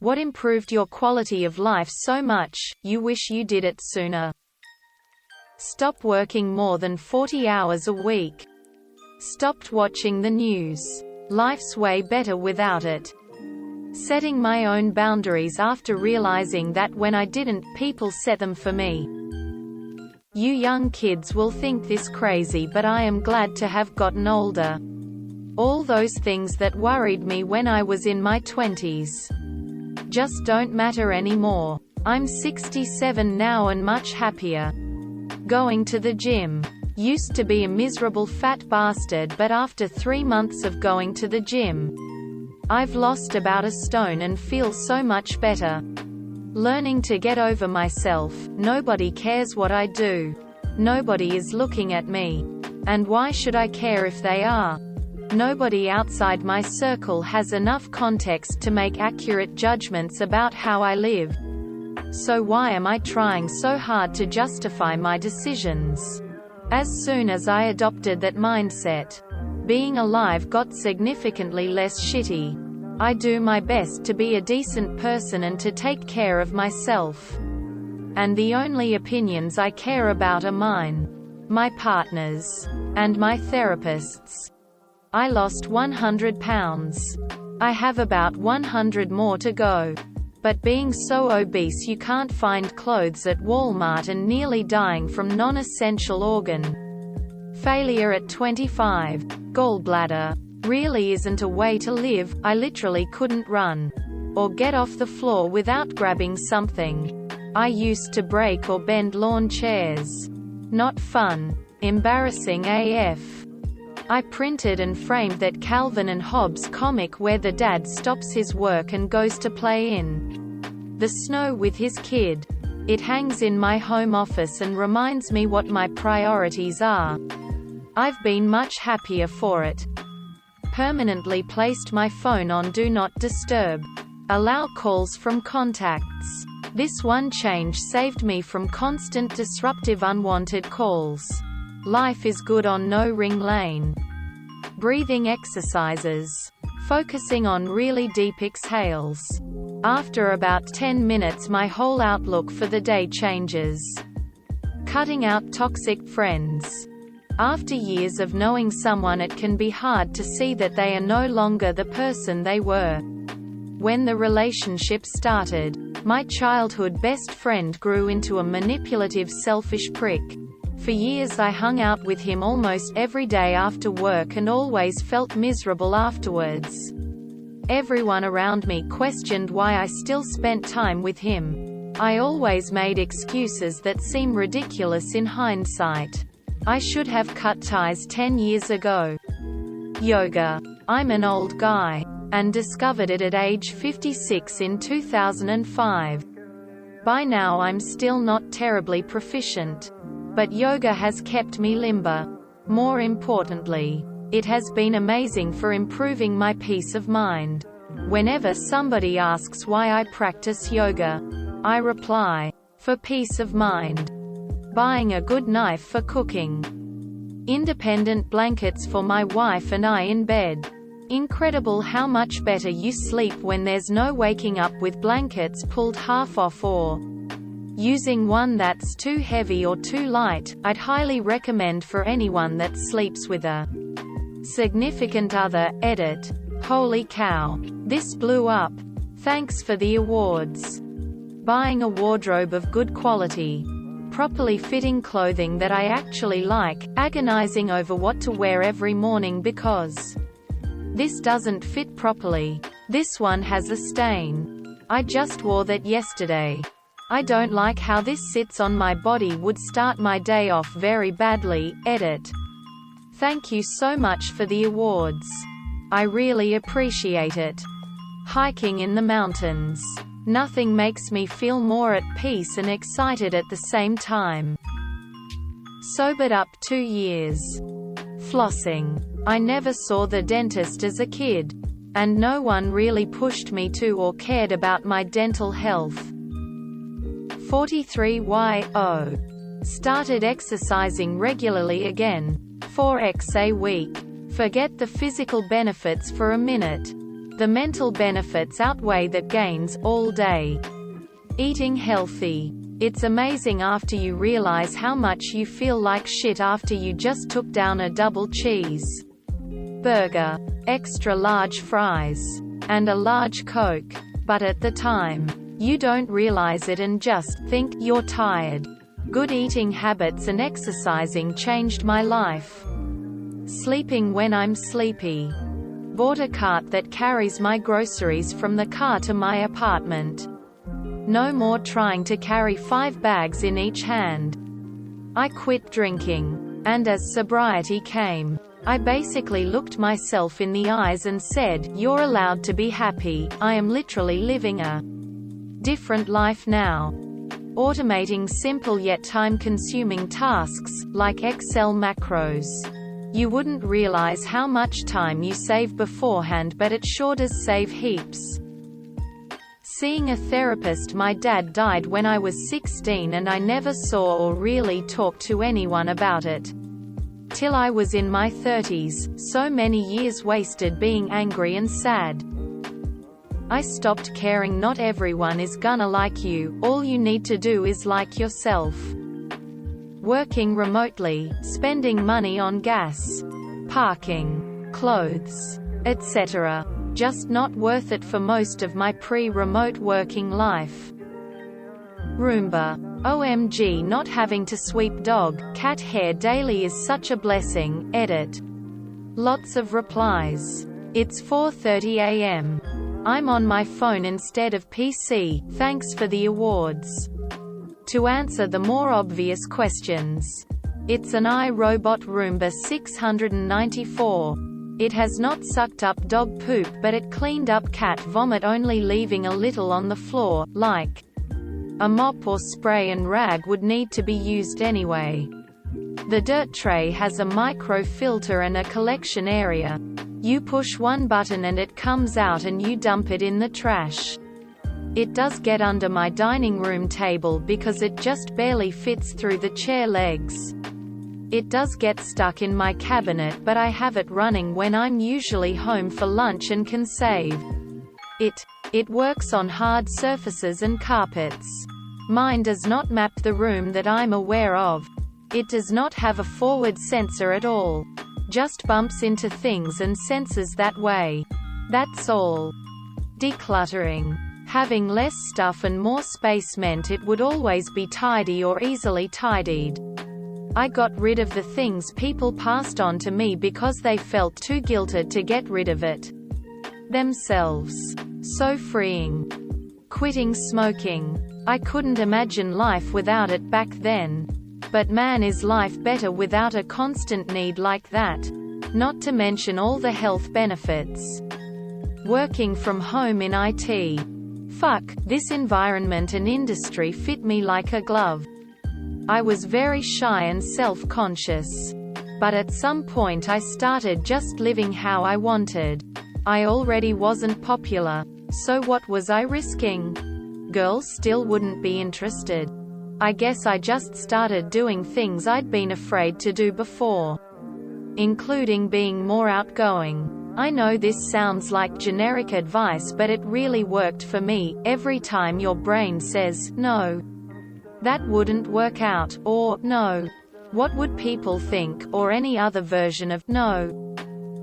What improved your quality of life so much, you wish you did it sooner? Stop working more than 40 hours a week. Stopped watching the news. Life's way better without it. Setting my own boundaries after realizing that when I didn't, people set them for me. You young kids will think this crazy, but I am glad to have gotten older. All those things that worried me when I was in my 20s just don't matter anymore. I'm 67 now and much happier. Going to the gym. Used to be a miserable fat bastard, but after 3 months of going to the gym, I've lost about a stone and feel so much better. Learning to get over myself. Nobody cares what I do. Nobody is looking at me. And why should I care if they are? Nobody outside my circle has enough context to make accurate judgments about how I live. So why am I trying so hard to justify my decisions? As soon as I adopted that mindset, being alive got significantly less shitty. I do my best to be a decent person and to take care of myself. And the only opinions I care about are mine, my partner's, and my therapist's. I lost 100 pounds. I have about 100 more to go. But being so obese you can't find clothes at Walmart and nearly dying from non-essential organ failure at 25. Gallbladder. Really isn't a way to live. I literally couldn't run or get off the floor without grabbing something. I used to break or bend lawn chairs. Not fun. Embarrassing AF. I printed and framed that Calvin and Hobbes comic where the dad stops his work and goes to play in the snow with his kid. It hangs in my home office and reminds me what my priorities are. I've been much happier for it. Permanently placed my phone on Do Not Disturb. Allow calls from contacts. This one change saved me from constant disruptive unwanted calls. Life is good on no ring lane. Breathing exercises. Focusing on really deep exhales. After about 10 minutes my whole outlook for the day changes. Cutting out toxic friends. After years of knowing someone, it can be hard to see that they are no longer the person they were when the relationship started. My childhood best friend grew into a manipulative, selfish prick. For years I hung out with him almost every day after work and always felt miserable afterwards. Everyone around me questioned why I still spent time with him. I always made excuses that seem ridiculous in hindsight. I should have cut ties 10 years ago. Yoga. I'm an old guy, and discovered it at age 56 in 2005. By now I'm still not terribly proficient. But yoga has kept me limber. More importantly, it has been amazing for improving my peace of mind. Whenever somebody asks why I practice yoga, I reply, for peace of mind. Buying a good knife for cooking. Independent blankets for my wife and I in bed. Incredible how much better you sleep when there's no waking up with blankets pulled half off or using one that's too heavy or too light. I'd highly recommend for anyone that sleeps with a significant other. Edit. Holy cow. This blew up. Thanks for the awards. Buying a wardrobe of good quality. Properly fitting clothing that I actually like, agonizing over what to wear every morning because this doesn't fit properly. This one has a stain. I just wore that yesterday. I don't like how this sits on my body, would start my day off very badly. Edit. Thank you so much for the awards. I really appreciate it. Hiking in the mountains. Nothing makes me feel more at peace and excited at the same time. Sobered up 2 years. Flossing. I never saw the dentist as a kid. And no one really pushed me to or cared about my dental health. 43yo. Started exercising regularly again. 4x a week. Forget the physical benefits for a minute. The mental benefits outweigh the gains, all day. Eating healthy. It's amazing after you realize how much you feel like shit after you just took down a double cheese burger, extra large fries, and a large Coke. But at the time, you don't realize it and just think you're tired. Good eating habits and exercising changed my life. Sleeping when I'm sleepy. Bought a cart that carries my groceries from the car to my apartment. No more trying to carry 5 bags in each hand. I quit drinking. And as sobriety came, I basically looked myself in the eyes and said, "You're allowed to be happy." I am literally living a different life now. Automating simple yet time-consuming tasks, like Excel macros. You wouldn't realize how much time you save beforehand, but it sure does save heaps. Seeing a therapist. My dad died when I was 16 and I never saw or really talked to anyone about it. Till I was in my 30s, so many years wasted being angry and sad. I stopped caring. Not everyone is gonna like you, all you need to do is like yourself. Working remotely, spending money on gas, parking, clothes, etc. Just not worth it for most of my pre-remote working life. Roomba. OMG, not having to sweep dog, cat hair daily is such a blessing. Edit. Lots of replies. It's 4:30 a.m. I'm on my phone instead of PC, thanks for the awards. To answer the more obvious questions. It's an iRobot Roomba 694. It has not sucked up dog poop, but it cleaned up cat vomit, only leaving a little on the floor, like a mop or spray and rag would need to be used anyway. The dirt tray has a microfilter and a collection area. You push one button and it comes out and you dump it in the trash. It does get under my dining room table because it just barely fits through the chair legs. It does get stuck in my cabinet, but I have it running when I'm usually home for lunch and can save it. It works on hard surfaces and carpets. Mine does not map the room that I'm aware of. It does not have a forward sensor at all. Just bumps into things and senses that way. That's all. Decluttering. Having less stuff and more space meant it would always be tidy or easily tidied. I got rid of the things people passed on to me because they felt too guilted to get rid of it themselves. So freeing. Quitting smoking. I couldn't imagine life without it back then. But man, is life better without a constant need like that. Not to mention all the health benefits. Working from home in IT. Fuck, this environment and industry fit me like a glove. I was very shy and self-conscious. But at some point I started just living how I wanted. I already wasn't popular. So what was I risking? Girls still wouldn't be interested. I guess I just started doing things I'd been afraid to do before. Including being more outgoing. I know this sounds like generic advice, but it really worked for me. Every time your brain says, "No, that wouldn't work out," or "No, what would people think," or any other version of "No,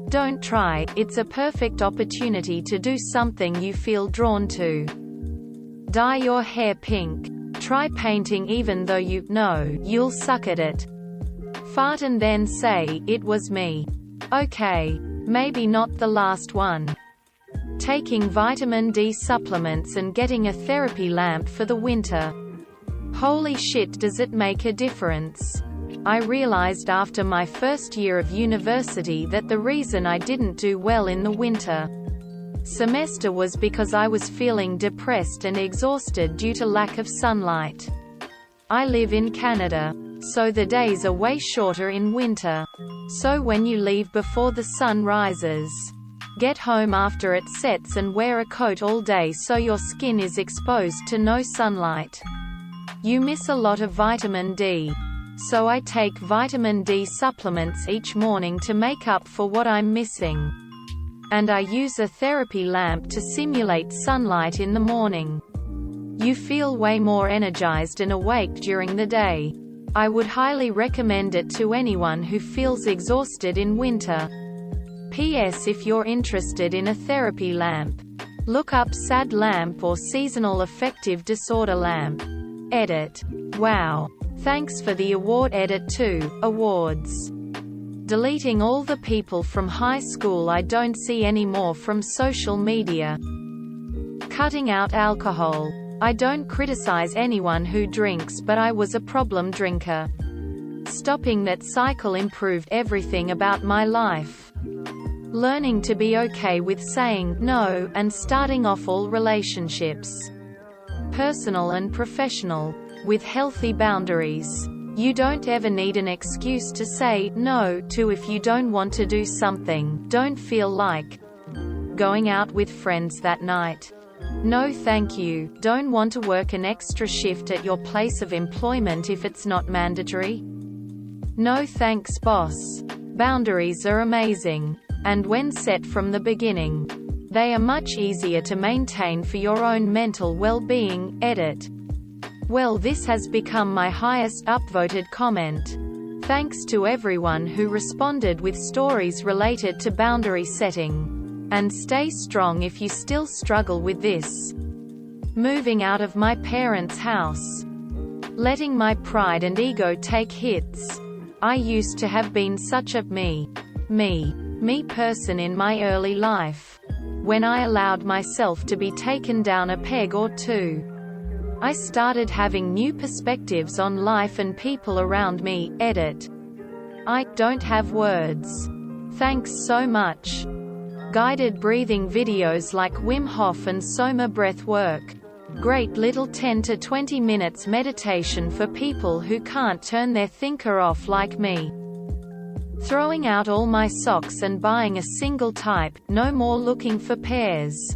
don't try," it's a perfect opportunity to do something you feel drawn to. Dye your hair pink. Try painting even though you know you'll suck at it. Fart and then say, "It was me." Okay, maybe not the last one. Taking vitamin D supplements and getting a therapy lamp for the winter. Holy shit, does it make a difference. I realized after my first year of university that the reason I didn't do well in the winter semester was because I was feeling depressed and exhausted due to lack of sunlight. I live in Canada, so the days are way shorter in winter. So when you leave before the sun rises, get home after it sets and wear a coat all day so your skin is exposed to no sunlight. You miss a lot of vitamin D. So I take vitamin D supplements each morning to make up for what I'm missing. And I use a therapy lamp to simulate sunlight in the morning. You feel way more energized and awake during the day. I would highly recommend it to anyone who feels exhausted in winter. P.S. If you're interested in a therapy lamp, look up SAD lamp or seasonal affective disorder lamp. Edit. Wow. Thanks for the award. Edit 2. Awards. Deleting all the people from high school I don't see anymore from social media. Cutting out alcohol. I don't criticize anyone who drinks, but I was a problem drinker. Stopping that cycle improved everything about my life. Learning to be okay with saying no, and starting off all relationships, personal and professional, with healthy boundaries. You don't ever need an excuse to say no to if you don't want to do something, don't feel like going out with friends that night. No thank you, don't want to work an extra shift at your place of employment if it's not mandatory. No thanks boss. Boundaries are amazing. And when set from the beginning, they are much easier to maintain for your own mental well-being. Edit. Well, this has become my highest upvoted comment. Thanks to everyone who responded with stories related to boundary setting. And stay strong if you still struggle with this. Moving out of my parents' house. Letting my pride and ego take hits. I used to have been such a me person in my early life. When I allowed myself to be taken down a peg or two, I started having new perspectives on life and people around me. Edit. I don't have words. Thanks so much. Guided breathing videos like Wim Hof and Soma breath work. Great little 10 to 20 minutes meditation for people who can't turn their thinker off like me. Throwing out all my socks and buying a single type, no more looking for pairs.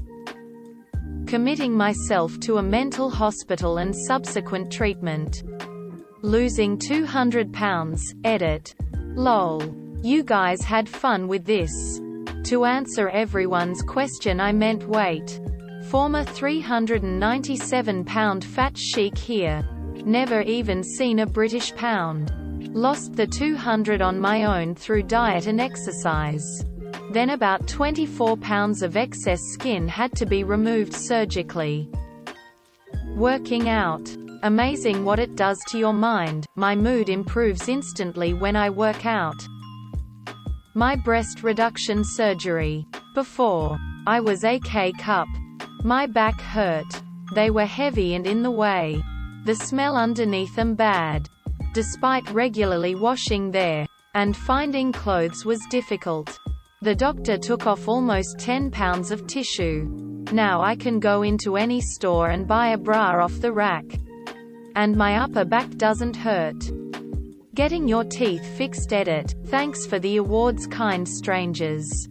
Committing myself to a mental hospital and subsequent treatment. Losing 200 pounds. Edit. Lol. You guys had fun with this. To answer everyone's question, I meant weight. Former 397-pound fat chic here. Never even seen a British pound. Lost the 200 on my own through diet and exercise. Then about 24 pounds of excess skin had to be removed surgically. Working out. Amazing what it does to your mind. My mood improves instantly when I work out. My breast reduction surgery. Before, I was a K-cup. My back hurt. They were heavy and in the way. The smell underneath them bad. Despite regularly washing there, and finding clothes was difficult. The doctor took off almost 10 pounds of tissue. Now I can go into any store and buy a bra off the rack. And my upper back doesn't hurt. Getting your teeth fixed. Edit. Thanks for the awards, kind strangers.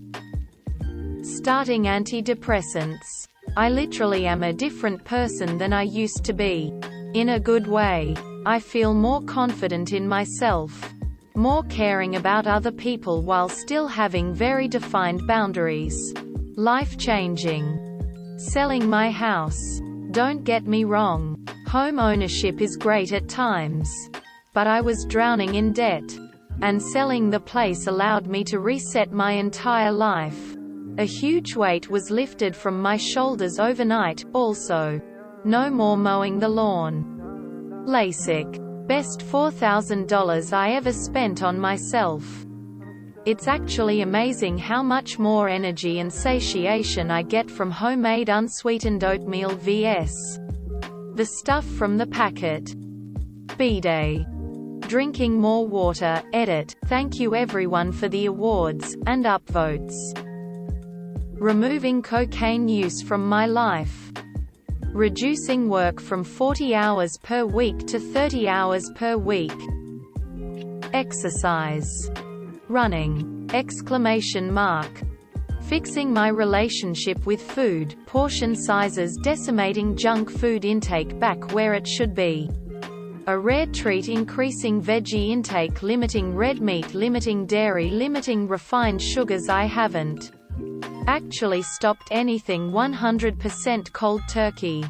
Starting antidepressants. I literally am a different person than I used to be. In a good way. I feel more confident in myself. More caring about other people while still having very defined boundaries. Life-changing. Selling my house. Don't get me wrong. Home ownership is great at times. But I was drowning in debt. And selling the place allowed me to reset my entire life. A huge weight was lifted from my shoulders overnight. Also, no more mowing the lawn. LASIK. Best $4,000 I ever spent on myself. It's actually amazing how much more energy and satiation I get from homemade unsweetened oatmeal vs. the stuff from the packet. B-Day. Drinking more water. Edit. Thank you everyone for the awards and upvotes. Removing cocaine use from my life. Reducing work from 40 hours per week to 30 hours per week. Exercise. Running! Exclamation mark. Fixing my relationship with food, portion sizes decimating junk food intake back where it should be. A rare treat increasing veggie intake limiting red meat limiting dairy limiting refined sugars I haven't actually stopped anything 100% cold turkey.